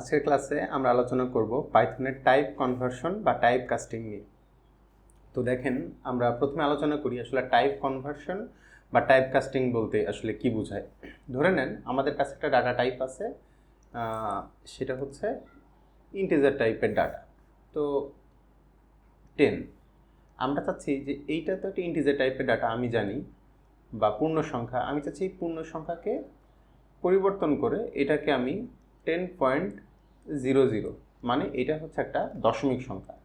আজকের ক্লাসে আমরা আলোচনা করব পাইথনের টাইপ কনভার্সন বা টাইপ কাস্টিং নিয়ে। তো দেখেন, আমরা প্রথমে আলোচনা করি আসলে টাইপ কনভার্সন বা টাইপ কাস্টিং বলতে আসলে কি বোঝায়। ধরে নেন আমাদের কাছে একটা ডাটা টাইপ আছে, সেটা হচ্ছে ইন্টিজার টাইপের ডাটা। তো 10 আমরা চাচ্ছি যে এইটা তো একটা ইন্টিজার টাইপের ডাটা আমি জানি, বা পূর্ণ সংখ্যা। আমি চাচ্ছি এই পূর্ণ সংখ্যাকে পরিবর্তন করে এটাকে আমি 10.00 মানে এটা হচ্ছে একটা দশমিক সংখ্যা।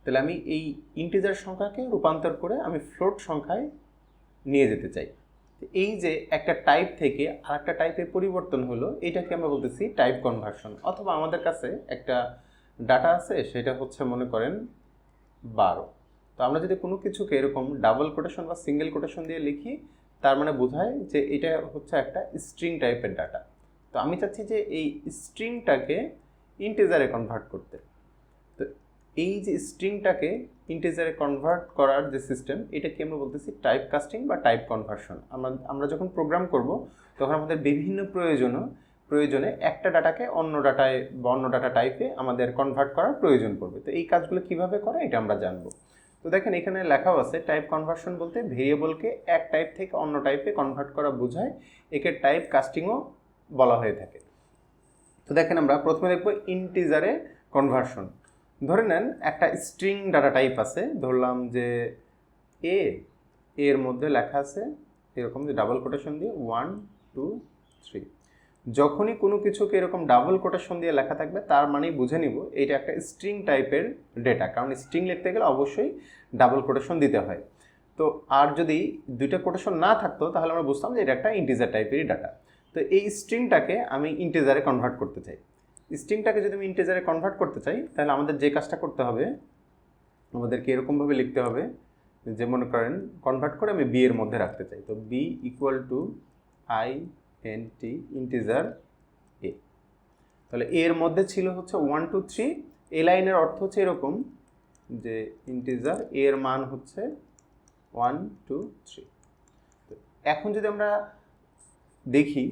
তাহলে আমি এই ইন্টিজার সংখ্যাকে রূপান্তর করে আমি ফ্লোট সংখ্যায় নিয়ে যেতে চাই। এই যে একটা টাইপ থেকে আর একটা টাইপে পরিবর্তন হলো, এটাকে আমরা বলতেছি টাইপ কনভার্সন। অথবা আমাদের কাছে একটা ডাটা আছে, সেটা হচ্ছে মনে করেন 12। তো আমরা যদি কোনো কিছুকে এরকম ডাবল কোটেশন বা সিঙ্গেল কোটেশন দিয়ে লিখি, তার মানে বোঝায় যে এটা হচ্ছে একটা স্ট্রিং টাইপের ডাটা। তো আমি চাচ্ছি যে এই স্ট্রিংটাকে ইন্টিজারে কনভার্ট করতে। তো এই যে স্ট্রিংটাকে ইন্টিজারে কনভার্ট করার যে সিস্টেম, এটাকে আমরা বলতেছি টাইপ কাস্টিং বা টাইপ কনভার্সন। আমরা যখন প্রোগ্রাম করব, তখন আমাদের বিভিন্ন প্রয়োজনে একটা ডাটাকে অন্য ডাটায় বা অন্য ডাটা টাইপে আমাদের কনভার্ট করার প্রয়োজন পড়বে। তো এই কাজগুলো কিভাবে করে এটা আমরা জানবো। তো দেখেন, এখানে লেখাও আছে টাইপ কনভার্সন বলতে ভেরিয়েবলকে এক টাইপ থেকে অন্য টাইপে কনভার্ট করা বোঝায়। একে টাইপ কাস্টিংও বলা হয়ে থাকে। তো দেখেন, আমরা প্রথমে দেখব ইন্টিজারে কনভার্সন। ধরে নেন একটা স্ট্রিং ডাটা টাইপ আছে, ধরলাম যে এর মধ্যে লেখা আছে এরকম যে ডাবল কোটেশন দিয়ে 1 2 3। যখনই কোনো কিছুকে এরকম ডাবল কোটেশন দিয়ে লেখা থাকবে, তার মানেই বুঝে নিব এটা একটা স্ট্রিং টাইপের ডেটা, কারণ স্ট্রিং লিখতে গেলে অবশ্যই ডাবল কোটেশন দিতে হয়। তো আর যদি দুইটা কোটেশন না থাকতো, তাহলে আমরা বুঝতাম যে এটা একটা ইন্টিজার টাইপেরই ডাটা। তো এই স্ট্রিংটাকে আমি ইন্টিজারে কনভার্ট করতে চাই। স্ট্রিংটাকে যদি আমি ইন্টিজারে কনভার্ট করতে চাই, তাহলে আমাদের যে কাজটা করতে হবে, আমাদেরকে এরকমভাবে লিখতে হবে যে মনে করেন কনভার্ট করে আমি বি এর মধ্যে রাখতে চাই। তো B equal to int integer A. তাহলে এর মধ্যে ছিল হচ্ছে 1 2 3। এই লাইনের অর্থ হচ্ছে এরকম যে ইন্টিজার এর মান হচ্ছে 1 2 3। তো এখন যদি আমরা দেখি,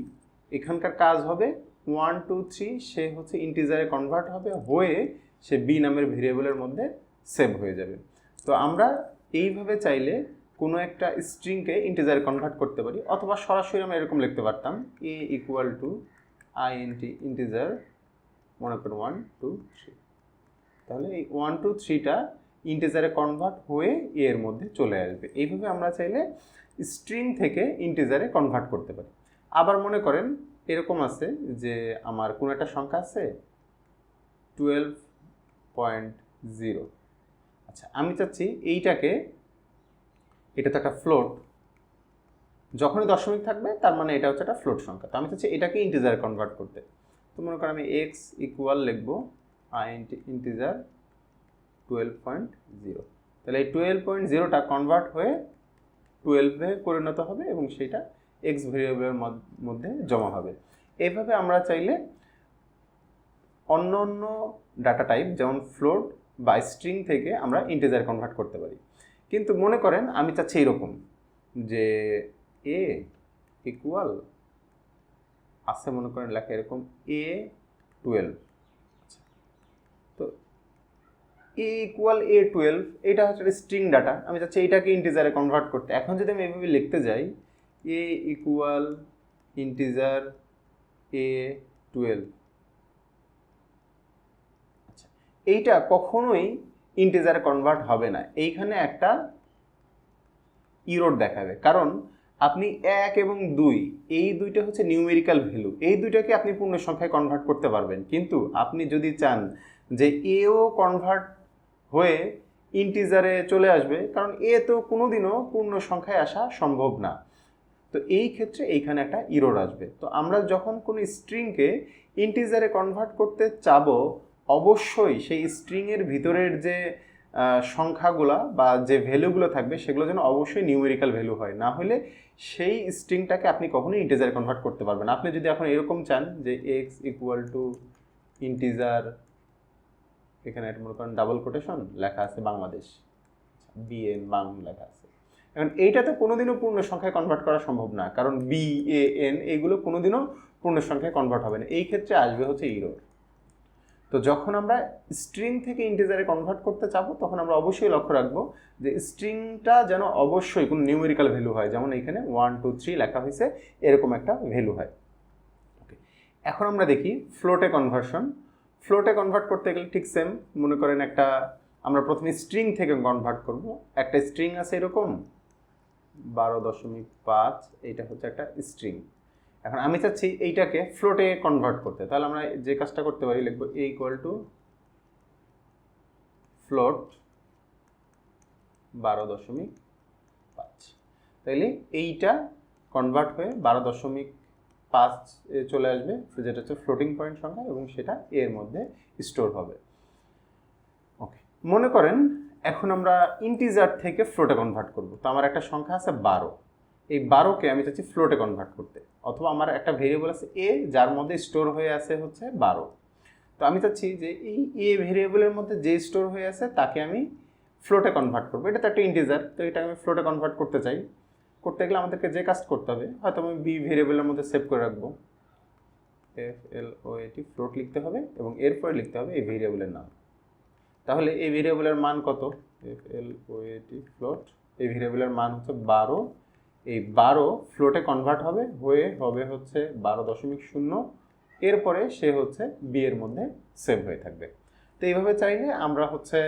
এখানকার কাজ হবে 1 2 3, সে হচ্ছে ইন্টিজারে কনভার্ট হবে, হয়ে সে বি নামের ভেরিয়েবলের মধ্যে সেভ হয়ে যাবে। তো আমরা এইভাবে চাইলে কোনো একটা স্ট্রিংকে ইন্টিজারে কনভার্ট করতে পারি, অথবা সরাসরি আমরা এরকম লিখতে পারতাম এ ইকুয়াল টু int ইন্টিজার মনে করুন 1 2 3। তাহলে এই 1 2 3টা ইন্টিজারে কনভার্ট হয়ে এর মধ্যে চলে আসবে। এইভাবে আমরা চাইলে স্ট্রিং থেকে ইন্টিজারে কনভার্ট করতে পারি। আবার মনে করেন এরকম আছে যে আমার কোনো একটা সংখ্যা আছে 12.0। আচ্ছা, আমি চাচ্ছি এইটাকে, এটা তো একটা ফ্লোট, যখনই দশমিক থাকবে তার মানে এটা হচ্ছে একটা ফ্লোট সংখ্যা। তো আমি চাচ্ছি এটাকে ইন্টিজারে কনভার্ট করতে। তো মনে করেন আমি এক্স ইকুয়াল লিখবো ইন্টিজার 12.0। তাহলে এই 12.0টা কনভার্ট হয়ে 12-এ পরিণত হবে এবং সেটা এক্স ভেরিয়েবলের মধ্যে জমা হবে। এইভাবে আমরা চাইলে অন্য অন্য ডাটা টাইপ যেমন ফ্লোট বা স্ট্রিং থেকে আমরা ইন্টিজার কনভার্ট করতে পারি। কিন্তু মনে করেন আমি চাচ্ছি এরকম যে এ ইকুয়াল আছে, মনে করেন লেখা এরকম A12। তো এ ইকুয়াল A12, এটা হচ্ছে স্ট্রিং ডাটা, আমি চাচ্ছি এইটাকে ইন্টিজারে কনভার্ট করতে। এখন যদি আমি এইভাবে লিখতে যাই এ ইকুয়াল ইন্টিজার A12, আচ্ছা, এইটা কখনোই ইন্টিজারে কনভার্ট হবে না। এইখানে একটা ইরর দেখাবে, কারণ আপনি 1 এবং 2 এই দুইটা হচ্ছে নিউমেরিক্যাল ভ্যালু, এই দুইটাকে আপনি পূর্ণ সংখ্যায় কনভার্ট করতে পারবেন। কিন্তু আপনি যদি চান যে এও কনভার্ট হয়ে ইন্টিজারে চলে আসবে, কারণ এ তো কোনোদিনও পূর্ণ সংখ্যায় আসা সম্ভব না। তো এই ক্ষেত্রে এইখানে একটা ইরর আসবে। তো আমরা যখন কোনো স্ট্রিংকে ইন্টিজারে কনভার্ট করতে চাবো, অবশ্যই সেই স্ট্রিংয়ের ভিতরের যে সংখ্যাগুলা বা যে ভ্যালুগুলো থাকবে, সেগুলো যেন অবশ্যই নিউমেরিক্যাল ভ্যালু হয়, না হলে সেই স্ট্রিংটাকে আপনি কখনোই ইন্টিজারে কনভার্ট করতে পারবেন। আপনি যদি এখন এরকম চান যে এক্স ইকুয়াল টু ইন্টিজার, এখানে একটা মনে করেন ডাবল কোটেশন লেখা আছে বাংলাদেশ, বিএন বাং লেখা আছে, এখন এইটাতে কোনোদিনও পূর্ণ সংখ্যায় কনভার্ট করা সম্ভব না, কারণ বি এ এন এইগুলো কোনোদিনও পূর্ণ সংখ্যায় কনভার্ট হবে না। এই ক্ষেত্রে আসবে হচ্ছে ইরর। তো যখন আমরা স্ট্রিং থেকে ইন্টিজারে কনভার্ট করতে চাবো তখন আমরা অবশ্যই লক্ষ্য রাখবো যে স্ট্রিংটা যেন অবশ্যই কোনো নিউমেরিক্যাল ভ্যালু হয়, যেমন এইখানে 1 2 3 লেখা হয়েছে এরকম একটা ভ্যালু হয়। ওকে, এখন আমরা দেখি ফ্লোটে কনভার্সন। ফ্লোটে কনভার্ট করতে গেলে ঠিক সেম, মনে করেন একটা আমরা প্রথমে স্ট্রিং থেকে কনভার্ট করব। একটা স্ট্রিং আছে এরকম 12.5, এইটা হচ্ছে একটা স্ট্রিং। এখন আমি চাচ্ছি এইটাকে ফ্লোটে কনভার্ট করতে, তাহলে আমরা যে কাজটা করতে পারি লিখবো a = ফ্লোট 12.5, তাইলে এইটা কনভার্ট হয়ে 12.5 চলে আসবে, যেটা হচ্ছে ফ্লোটিং পয়েন্ট সংখ্যা, এবং সেটা এর মধ্যে স্টোর হবে। ওকে, মনে করেন এখন আমরা ইন্টিজার থেকে ফ্লোটে কনভার্ট করব। তো আমার একটা সংখ্যা আছে 12, এই 12কে আমি চাচ্ছি ফ্লোটে কনভার্ট করতে, অথবা আমার একটা ভেরিয়েবল আছে এ যার মধ্যে স্টোর হয়ে আছে হচ্ছে 12। তো আমি চাচ্ছি যে এই এ ভেরিয়েবলের মধ্যে যে স্টোর হয়ে আছে তাকে আমি ফ্লোটে কনভার্ট করবো। এটা তো একটা ইন্টিজার, তো এটা আমি ফ্লোটে কনভার্ট করতে চাই। করতে গেলে আমাদেরকে যে কাজ করতে হবে, হয়তো আমি বি ভেরিয়েবলের মধ্যে সেভ করে রাখবো, FLOAT ফ্লোট লিখতে হবে, এবং এরপরে লিখতে হবে এই ভেরিয়েবলের নাম। তাহলে এই ভেরিয়েবলের মান কত? FLOAT ফ্লোট, এই ভেরিয়েবলের মান হচ্ছে 12। এই 12 ফ্লোটে কনভার্ট হবে হচ্ছে 12.0, এরপরে সে হচ্ছে বি এর মধ্যে সেভ হয়ে থাকবে। তো এইভাবে চাইলে আমরা হচ্ছে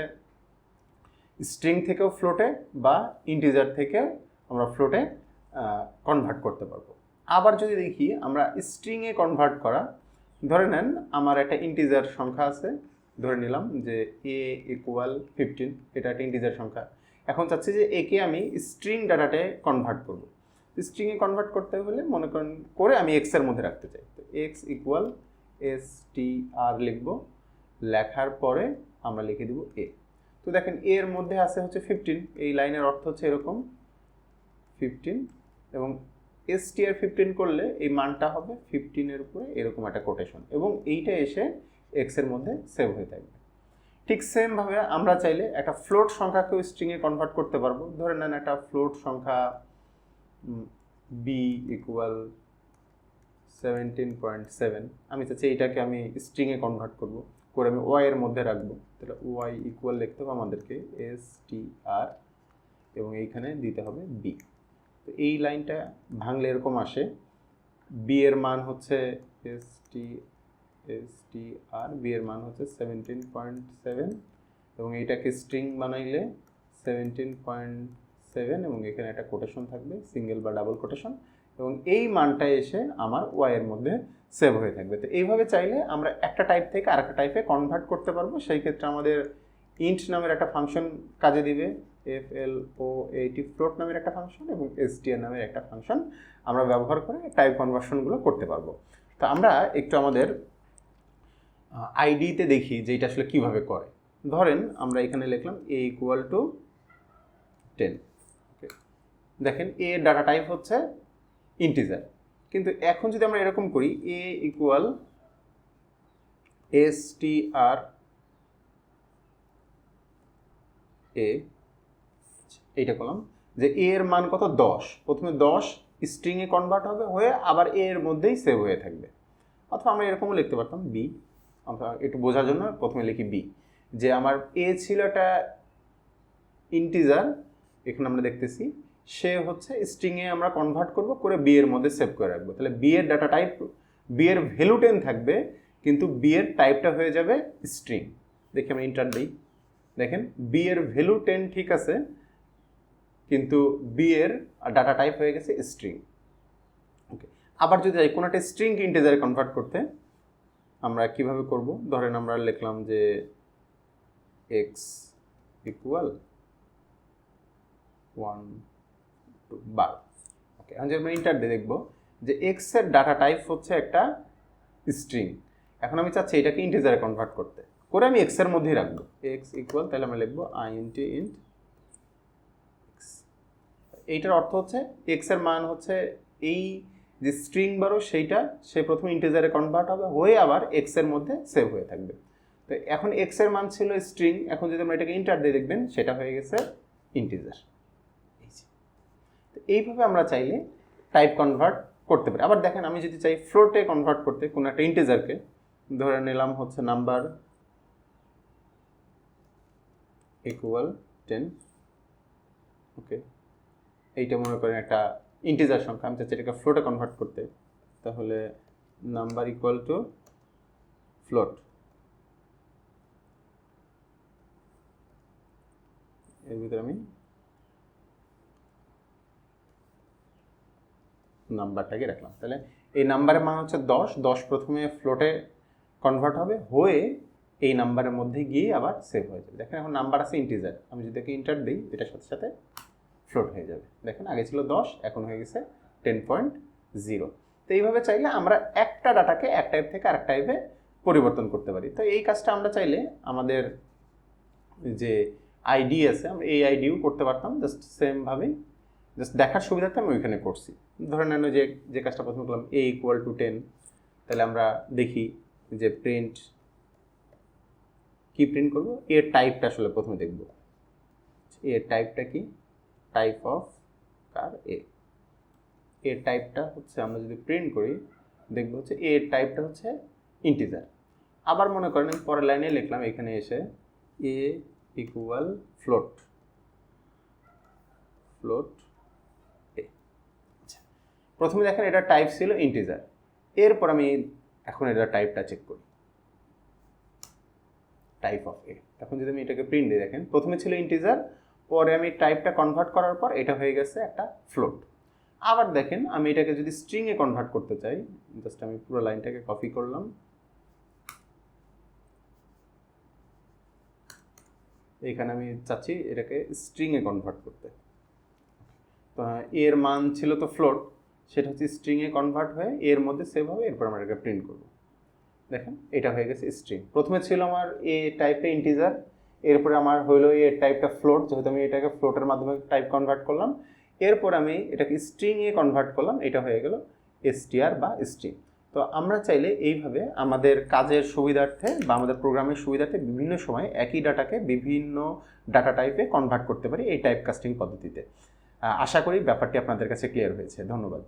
স্ট্রিং থেকেও ফ্লোটে বা ইন্টিজার থেকে আমরা ফ্লোটে কনভার্ট করতে পারবো। আবার যদি দেখি আমরা স্ট্রিংয়ে কনভার্ট করা, ধরে নেন আমার একটা ইন্টিজার সংখ্যা আছে, ধরে নিলাম যে a = 15, এটা একটা ইন্টিজার সংখ্যা। এখন চাচ্ছি যে একে আমি স্ট্রিং ডাটাতে কনভার্ট করব। স্ট্রিংয়ে কনভার্ট করতে হলে মনে করেন করে আমি এক্স এর মধ্যে রাখতে চাই, তো x = str লিখব, লেখার পরে আমরা লিখে দিব a। তো দেখেন এর মধ্যে আছে হচ্ছে 15, এই লাইনের অর্থ হচ্ছে এরকম 15, এবং str 15 করলে এই মানটা হবে 15 এর উপরে এরকম একটা কোটেশন, এবং এইটা এসে এক্স এর মধ্যে সেভ হয়ে থাকবে। ঠিক সেমভাবে আমরা চাইলে একটা ফ্লোট সংখ্যাকেও স্ট্রিংয়ে কনভার্ট করতে পারবো। ধরে নেন একটা ফ্লোট সংখ্যা b = 17.7, আমি চাচ্ছি এইটাকে আমি স্ট্রিংয়ে কনভার্ট করব, করে আমি y এর মধ্যে রাখবো। তাহলে y = লিখতে হবে আমাদেরকে str, এবং এইখানে দিতে হবে b। তো এই লাইনটা ভাঙলে এরকম আসে, b এর মান হচ্ছে str, b এর মান হচ্ছে 17.7, এবং এইটাকে স্ট্রিং বানাইলে 17.7, এবং এখানে একটা কোটেশন থাকবে, সিঙ্গেল বা ডাবল কোটেশন, এবং এই মানটা এসে আমার y এর মধ্যে সেভ হয়ে থাকবে। তো এইভাবে চাইলে আমরা একটা টাইপ থেকে আরেকটা টাইপে কনভার্ট করতে পারবো। সেই ক্ষেত্রে আমাদের ইন্ট নামের একটা ফাংশন কাজে দিবে, FLOAT ফ্লোট নামের একটা ফাংশন, এবং str নামের একটা ফাংশন আমরা ব্যবহার করে টাইপ কনভার্সনগুলো করতে পারবো। তো আমরা একটু আমাদের আইডিতে দেখি যে এটা আসলে কীভাবে করে। ধরেন আমরা এখানে লিখলাম a = 10, ওকে, দেখেন a এর ডাটা টাইপ হচ্ছে ইন্টিজার, কিন্তু এখন যদি আমরা এরকম করি a = str a, এইটা করলাম যে a এর মান কত? 10। প্রথমে 10 স্ট্রিংয়ে কনভার্ট হয়ে আবার a এর মধ্যেই সেভ হয়ে থাকবে। অথবা আমরা এরকমও লিখতে পারতাম b, অথবা একটু বোঝার জন্য প্রথমে লিখি b, যে আমার a ছিল একটা ইন্টিজার, এখানে আমরা দেখতেছি সে হচ্ছে স্ট্রিংয়ে আমরা কনভার্ট করব, করে b এর মধ্যে সেভ করে রাখবো। তাহলে b এর ডাটা টাইপ, b এর ভ্যালু 10 থাকবে, কিন্তু b এর টাইপটা হয়ে যাবে স্ট্রিং। দেখি আমরা ইন্টার দিই, দেখেন b এর ভ্যালু 10 ঠিক আছে, কিন্তু b এর ডাটা টাইপ হয়ে গেছে স্ট্রিং। ওকে, আবার যদি যাই কোনো একটা স্ট্রিংকে ইন্টিজারে কনভার্ট করতে, আমরা কিভাবে করব? ধরেন আমরা লিখলাম যে x = 1 to 12। ওকে, এখন যদি আমরা ইন্টার দিয়ে দেখবো যে x এর ডাটা টাইপ হচ্ছে একটা স্ট্রিং। এখন আমি চাচ্ছি এটাকে ইন্টিজারে কনভার্ট করতে, করে আমি x এর মধ্যেই রাখবো, x = তাহলে আমরা লিখবো int x। এইটার অর্থ হচ্ছে x এর মান হচ্ছে এই যে স্ট্রিং বারো সেইটা সে প্রথমে ইন্টিজারে কনভার্ট হয়ে আবার x এর মধ্যে সেভ হয়ে থাকবে। তো এখন x এর মান ছিল স্ট্রিং, এখন যদি আমরা এটাকে ইন্টার দিয়ে দেখবেন সেটা হয়ে গেছে ইন্টিজার। এইভাবে আমরা চাইলে টাইপ কনভার্ট করতে পারি। আবার দেখেন আমি যদি চাই ফ্লোটে কনভার্ট করতে কোনো একটা ইন্টিজারকে, ধরে নিলাম হচ্ছে নাম্বার ইকুয়াল 10, ওকে, এইটা মনে করেন একটা ইন্টিজার সংখ্যা, আমি চাচ্ছি এটাকে ফ্লোটে কনভার্ট করতে, তাহলে নাম্বার ইকুয়াল টু ফ্লোট, এর ভিতরে আমি নাম্বারটাকে রাখলাম। তাহলে এই নাম্বারের মান হচ্ছে 10 প্রথমে ফ্লোটে কনভার্ট হবে, হয়ে এই নাম্বারের মধ্যে গিয়ে আবার সেভ হয়ে যাবে। দেখেন এখন নাম্বার আছে ইন্টিজার, আমি যদি এটাকে ইন্টার দিই এটার সাথে সাথে ফ্লোট হয়ে যাবে। দেখেন আগে ছিল 10, এখন হয়ে গেছে 10.0। তো এইভাবে চাইলে আমরা একটা ডাটাকে এক টাইপ থেকে আরেক টাইপে পরিবর্তন করতে পারি। তো এই কাজটা আমরা চাইলে আমাদের যে আইডি আছে আমরা এই আইডিও করতে পারতাম, জাস্ট সেমভাবেই, জাস্ট দেখার সুবিধাতে আমি ওইখানে করছি। ধরে নেন যে কাজটা প্রথমে করলাম a ইকুয়াল টু 10, তাহলে আমরা দেখি যে প্রিন্ট কি প্রিন্ট করব, এর টাইপটা আসলে প্রথমে দেখব, এর টাইপটা কি, টাইপ অফ কার এ, এর টাইপটা হচ্ছে আমরা যদি প্রিন্ট করি দেখব হচ্ছে এর টাইপটা হচ্ছে ইন্টিজার। আবার মনে করেন আমি পরের লাইনে লিখলাম এখানে এসে এ ইকুয়াল ফ্লোট এ। আচ্ছা, প্রথমে দেখেন এটা টাইপ ছিল ইন্টিজার, এরপর আমি এখন এটা টাইপটা চেক করি, টাইপ অফ এ। এখন যদি আমি এটাকে প্রিন্ট দিই, দেখেন প্রথমে ছিল ইন্টিজার, পরে আমি টাইপটা কনভার্ট করার পর এটা হয়ে গেছে একটা ফ্লোট। আবার দেখেন আমি এটাকে যদি স্ট্রিংয়ে কনভার্ট করতে চাই, জাস্ট আমি পুরো লাইনটাকে কপি করলাম, এখানে আমি চাচ্ছি এটাকে স্ট্রিংয়ে কনভার্ট করতে। তো এর মান ছিল তো ফ্লোট, সেটা হচ্ছে স্ট্রিংয়ে কনভার্ট হয়ে এর মধ্যে সেভ হবে, এরপর আমরা এটাকে প্রিন্ট করব। দেখেন এটা হয়ে গেছে স্ট্রিং। প্রথমে ছিল আমার এ টাইপে ইন্টিজার, এরপরে আমার হইলো এ টাইপটা ফ্লোট, যেহেতু আমি এটাকে ফ্লোটের মাধ্যমে টাইপ কনভার্ট করলাম, এরপর আমি এটাকে স্ট্রিংয়ে কনভার্ট করলাম, এটা হয়ে গেল str বা স্ট্রিং। তো আমরা চাইলে এইভাবে আমাদের কাজের সুবিধার্থে বা আমাদের প্রোগ্রামের সুবিধার্থে বিভিন্ন সময় একই ডাটাকে বিভিন্ন ডাটা টাইপে কনভার্ট করতে পারি এই টাইপ কাস্টিং পদ্ধতিতে। আশা করি ব্যাপারটি আপনাদের কাছে ক্লিয়ার হয়েছে। ধন্যবাদ।